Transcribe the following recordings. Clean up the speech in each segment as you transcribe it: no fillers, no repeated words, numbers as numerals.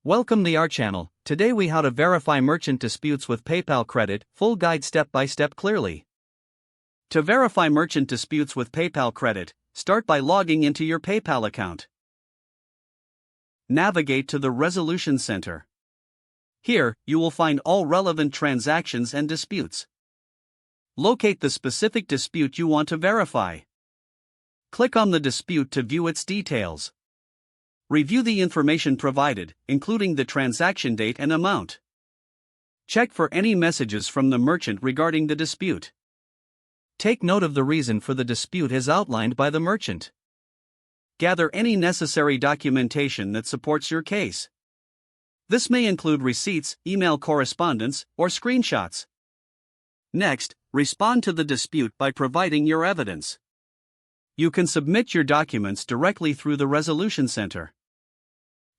Welcome to our channel. Today we how to verify merchant disputes with PayPal Credit, full guide step by step clearly. To verify merchant disputes with PayPal Credit, start by logging into your PayPal account. Navigate to the Resolution Center. Here, you will find all relevant transactions and disputes. Locate the specific dispute you want to verify. Click on the dispute to view its details. Review the information provided, including the transaction date and amount. Check for any messages from the merchant regarding the dispute. Take note of the reason for the dispute as outlined by the merchant. Gather any necessary documentation that supports your case. This may include receipts, email correspondence, or screenshots. Next, respond to the dispute by providing your evidence. You can submit your documents directly through the Resolution Center.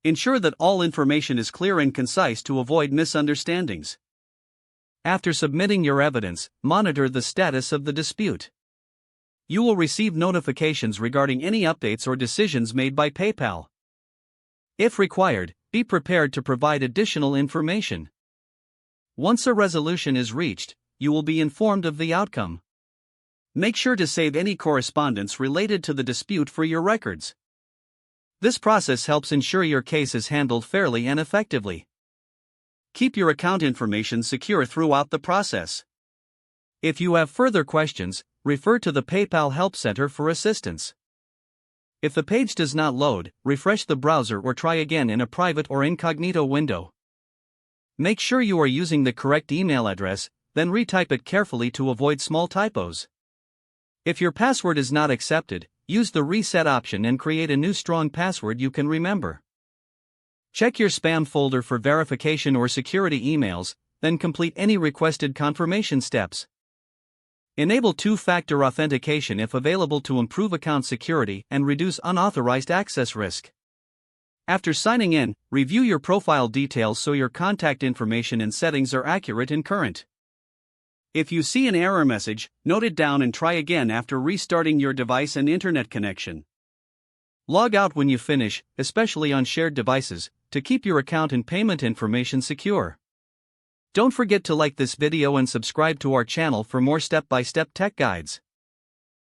Ensure that all information is clear and concise to avoid misunderstandings. After submitting your evidence, monitor the status of the dispute. You will receive notifications regarding any updates or decisions made by PayPal. If required, be prepared to provide additional information. Once a resolution is reached, you will be informed of the outcome. Make sure to save any correspondence related to the dispute for your records. This process helps ensure your case is handled fairly and effectively. Keep your account information secure throughout the process. If you have further questions, refer to the PayPal Help Center for assistance. If the page does not load, refresh the browser or try again in a private or incognito window. Make sure you are using the correct email address, then retype it carefully to avoid small typos. If your password is not accepted, use the reset option and create a new strong password you can remember. Check your spam folder for verification or security emails, then complete any requested confirmation steps. Enable two-factor authentication if available to improve account security and reduce unauthorized access risk. After signing in, review your profile details so your contact information and settings are accurate and current. If you see an error message, note it down and try again after restarting your device and internet connection. Log out when you finish, especially on shared devices, to keep your account and payment information secure. Don't forget to like this video and subscribe to our channel for more step-by-step tech guides.